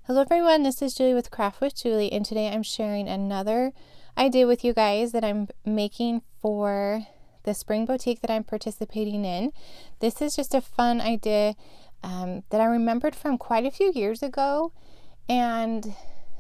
Hello everyone, this is Julie with Craft with Julie, and today I'm sharing another idea with you guys that I'm making for the spring boutique that I'm participating in. This is just a fun idea that I remembered from quite a few years ago, and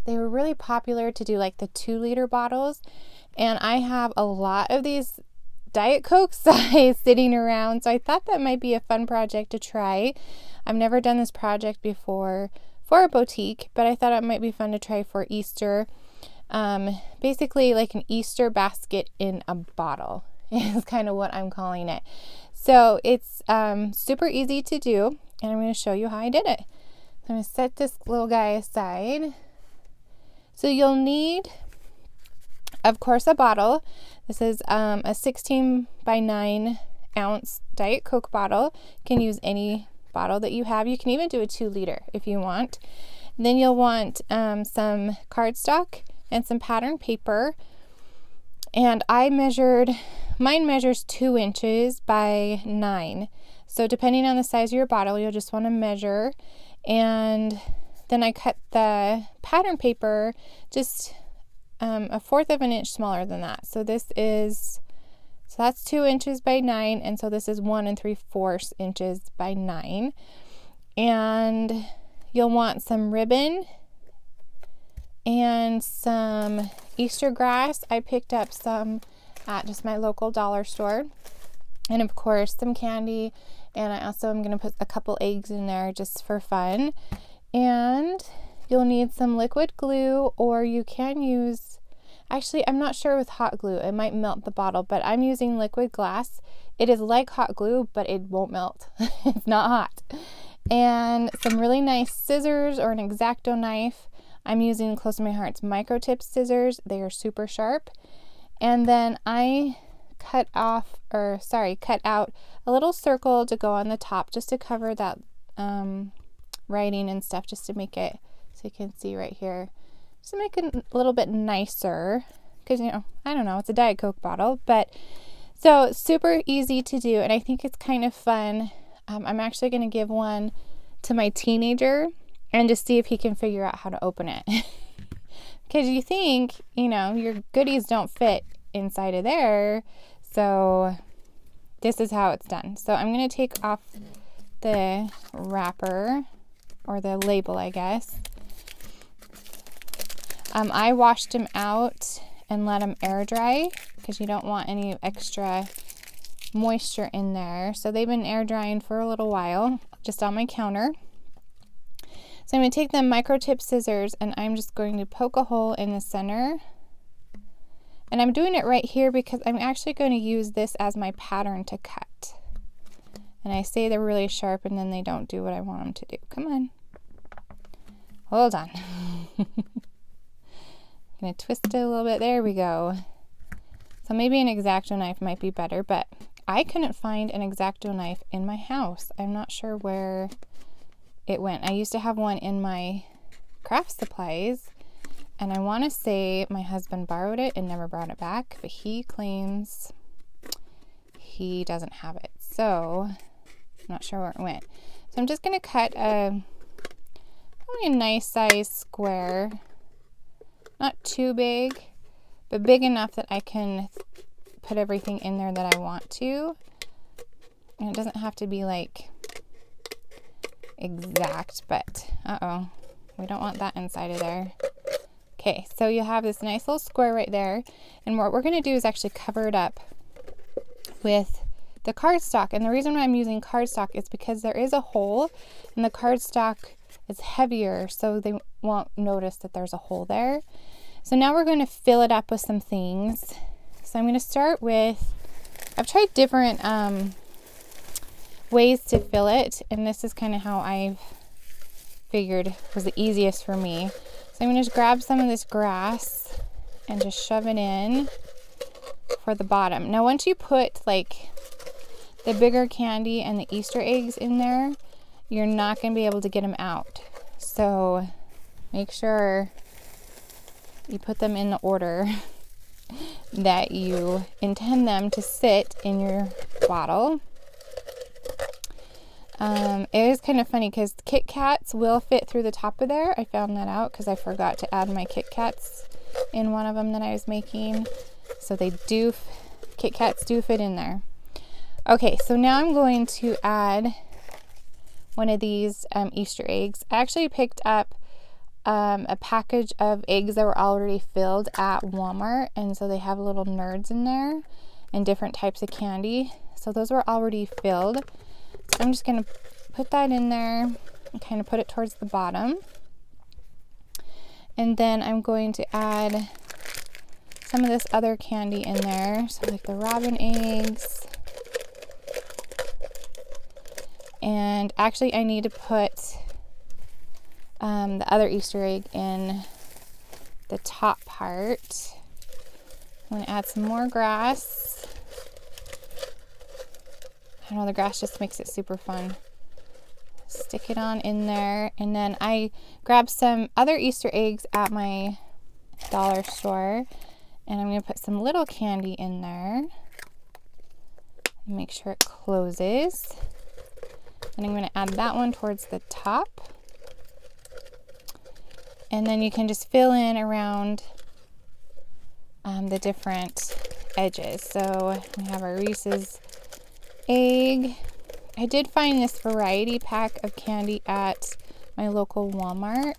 they were really popular to do like the 2-liter bottles, and I have a lot of these Diet Coke size sitting around, so I thought that might be a fun project to try. I've never done this project before for a boutique, but I thought it might be fun to try for Easter. Basically like an Easter basket in a bottle is kind of what I'm calling it. So it's super easy to do, and I'm going to show you how I did it. So I'm going to set this little guy aside. So you'll need, of course, a bottle. This is a 16 by 9 ounce Diet Coke bottle. You can use any bottle that you have. You can even do a 2-liter if you want. Then you'll want some cardstock and some pattern paper. And mine measures 2 inches by 9. So depending on the size of your bottle, you'll just want to measure. And then I cut the pattern paper just 1/4 of an inch smaller than that. So that's 2 inches by 9, and so this is 1 3/4 inches by 9. And you'll want some ribbon and some Easter grass. I picked up some at just my local dollar store, and of course some candy, and I also am going to put a couple eggs in there just for fun. And you'll need some liquid glue, or you can use, actually, I'm not sure with hot glue. It might melt the bottle, but I'm using liquid glass. It is like hot glue, but it won't melt. It's not hot. And some really nice scissors or an X-Acto knife. I'm using Close to My Heart's micro tip scissors. They are super sharp. And then I cut out a little circle to go on the top just to cover that writing and stuff, just to make it so you can see right here. Just to make it a little bit nicer, because, I don't know, it's a Diet Coke bottle, but so super easy to do, and I think it's kind of fun. I'm actually going to give one to my teenager and just see if he can figure out how to open it. Because you think, your goodies don't fit inside of there, so this is how it's done. So I'm going to take off the wrapper, or the label, I guess. I washed them out and let them air dry because you don't want any extra moisture in there. So they've been air drying for a little while just on my counter. So I'm going to take the micro tip scissors, and I'm just going to poke a hole in the center. And I'm doing it right here because I'm actually going to use this as my pattern to cut. And I say they're really sharp, and then they don't do what I want them to do. Come on. Hold on. I'm going to twist it a little bit. There we go. So maybe an X-Acto knife might be better, but I couldn't find an X-Acto knife in my house. I'm not sure where it went. I used to have one in my craft supplies, and I want to say my husband borrowed it and never brought it back, but he claims he doesn't have it. So I'm not sure where it went. So I'm just going to cut probably a nice size square. Not too big, but big enough that I can put everything in there that I want to. And it doesn't have to be like exact, but we don't want that inside of there. Okay, so you have this nice little square right there, and what we're going to do is actually cover it up with the cardstock. And the reason why I'm using cardstock is because there is a hole, and the cardstock is heavier, so they won't notice that there's a hole there. So now we're going to fill it up with some things. So I'm going to start with, I've tried different ways to fill it, and this is kind of how I figured was the easiest for me. So I'm going to just grab some of this grass and just shove it in for the bottom. Now once you put like the bigger candy and the Easter eggs in there, you're not going to be able to get them out. So make sure you put them in the order that you intend them to sit in your bottle. It is kind of funny because Kit Kats will fit through the top of there. I found that out because I forgot to add my Kit Kats in one of them that I was making. So they do, Kit Kats do fit in there. Okay, so now I'm going to add one of these Easter eggs. I actually picked up a package of eggs that were already filled at Walmart, and so they have little nerds in there and different types of candy. So those were already filled. So I'm just going to put that in there and kind of put it towards the bottom. And then I'm going to add some of this other candy in there, so like the robin eggs. And actually I need to put the other Easter egg in the top part. I'm going to add some more grass. I don't know, the grass just makes it super fun. Stick it on in there. And then I grabbed some other Easter eggs at my dollar store. And I'm going to put some little candy in there. And make sure it closes. And I'm going to add that one towards the top. And then you can just fill in around the different edges. So we have our Reese's egg. I did find this variety pack of candy at my local Walmart.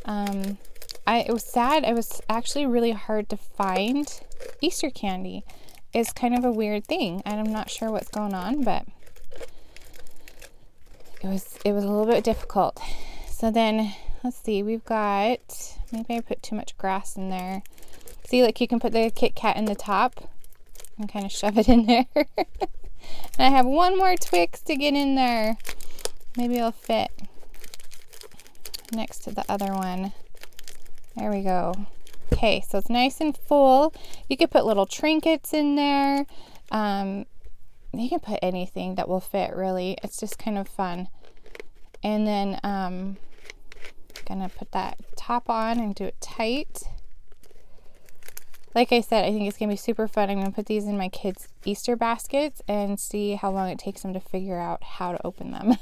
It was sad. It was actually really hard to find Easter candy. It's kind of a weird thing. I'm not sure what's going on, but it was a little bit difficult. So then, let's see, we've got, maybe I put too much grass in there. See, like you can put the Kit Kat in the top and kind of shove it in there. And I have one more Twix to get in there. Maybe it'll fit next to the other one. There we go. Okay, so it's nice and full. You could put little trinkets in there. You can put anything that will fit, really. It's just kind of fun. And then gonna put that top on and do it tight. Like I said, I think it's gonna be super fun. I'm gonna put these in my kids' Easter baskets and see how long it takes them to figure out how to open them.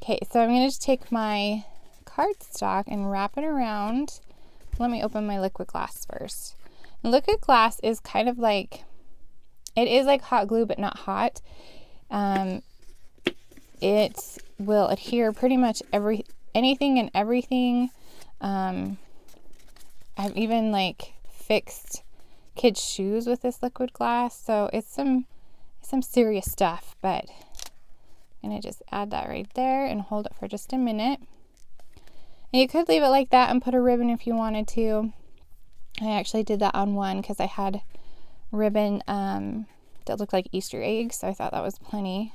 Okay, so I'm gonna just take my cardstock and wrap it around. Let me open my liquid glass first. And liquid glass is kind of like, it is like hot glue, but not hot. It will adhere pretty much anything and everything. I've even like fixed kids' shoes with this liquid glass, so it's some serious stuff. But I'm gonna just add that right there and hold it for just a minute. And you could leave it like that and put a ribbon if you wanted to. I actually did that on one because I had ribbon that looked like Easter eggs, so I thought that was plenty.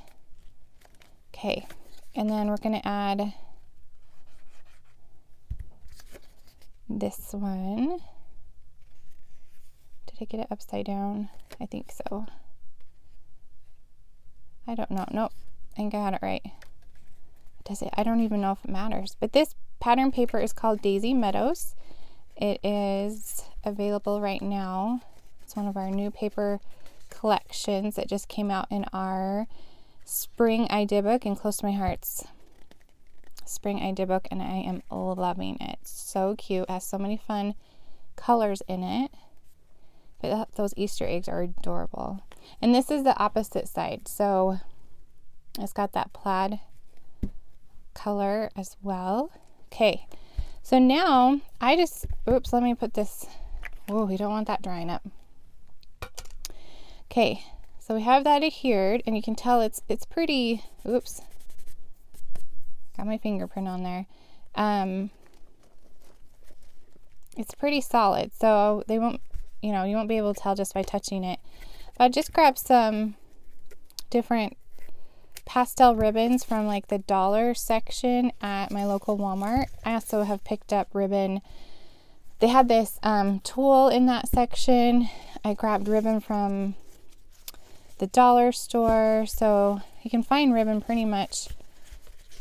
Okay, and then we're gonna add this one. Did I get it upside down? I think so. I don't know. Nope, I think I had it right. Does it? I don't even know if it matters. But this pattern paper is called Daisy Meadows. It is available right now. It's one of our new paper collections that just came out in our spring idea book, and close to my heart's spring idea book, and I am loving it. So cute. It has so many fun colors in it. But those Easter eggs are adorable. And this is the opposite side. So it's got that plaid color as well. Okay. So now I just, oops, let me put this, oh, we don't want that drying up. Okay. So we have that adhered, and you can tell it's pretty, oops, got my fingerprint on there. It's pretty solid, so they won't, you won't be able to tell just by touching it. But I just grabbed some different pastel ribbons from like the dollar section at my local Walmart. I also have picked up ribbon. They had this tulle in that section. I grabbed ribbon from the dollar store, so you can find ribbon pretty much,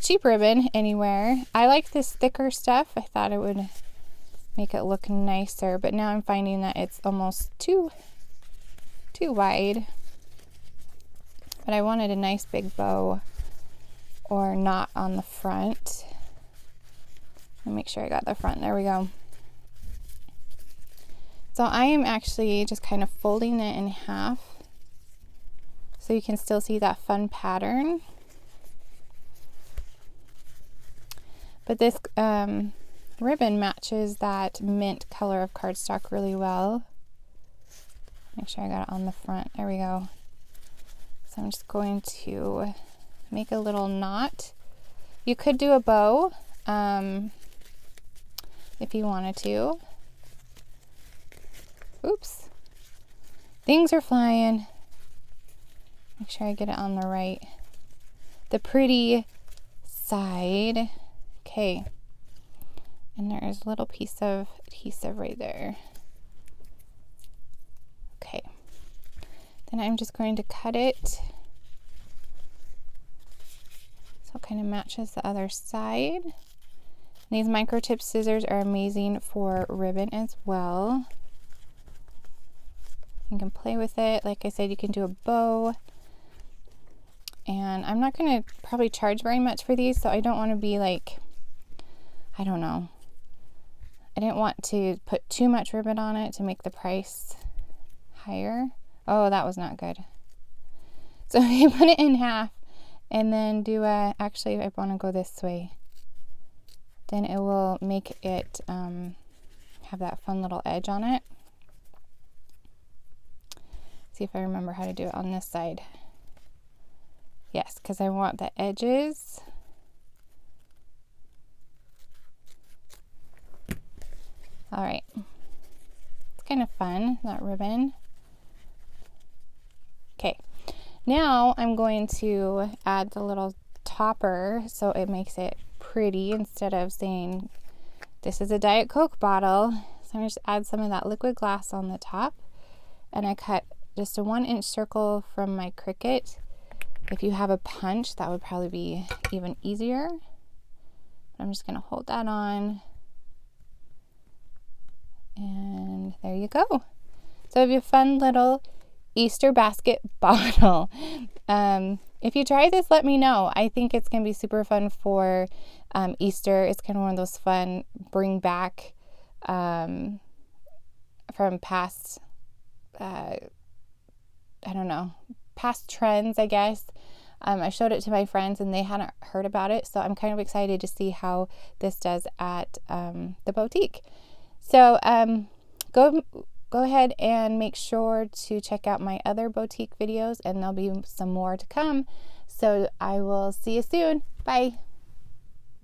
cheap ribbon, anywhere. I like this thicker stuff. I thought it would make it look nicer, but now I'm finding that it's almost too wide. But I wanted a nice big bow or knot on the front. Let me make sure I got the front. There we go. So I am actually just kind of folding it in half so you can still see that fun pattern. But this ribbon matches that mint color of cardstock really well. Make sure I got it on the front. There we go. So I'm just going to make a little knot. You could do a bow if you wanted to. Oops. Things are flying. Make sure I get it on the pretty side. Okay. And there's a little piece of adhesive right there. Okay. Then I'm just going to cut it so it kind of matches the other side. And these microtip scissors are amazing for ribbon as well. You can play with it. Like I said, you can do a bow. And I'm not going to probably charge very much for these, so I don't want to be like, I don't know. I didn't want to put too much ribbon on it to make the price higher. Oh, that was not good. So you put it in half and then do actually I want to go this way. Then it will make it have that fun little edge on it. See if I remember how to do it on this side. Yes, because I want the edges. All right. It's kind of fun, that ribbon. Okay. Now I'm going to add the little topper so it makes it pretty instead of saying this is a Diet Coke bottle. So I'm going to just add some of that liquid glass on the top. And I cut just a 1-inch circle from my Cricut. If you have a punch, that would probably be even easier. But I'm just going to hold that on. And there you go. So I have a fun little Easter basket bottle. If you try this, let me know. I think it's going to be super fun for Easter. It's kind of one of those fun bring back from past, I don't know, past trends, I guess. I showed it to my friends and they hadn't heard about it. So I'm kind of excited to see how this does at the boutique. So go ahead and make sure to check out my other boutique videos, and there'll be some more to come. So I will see you soon. Bye.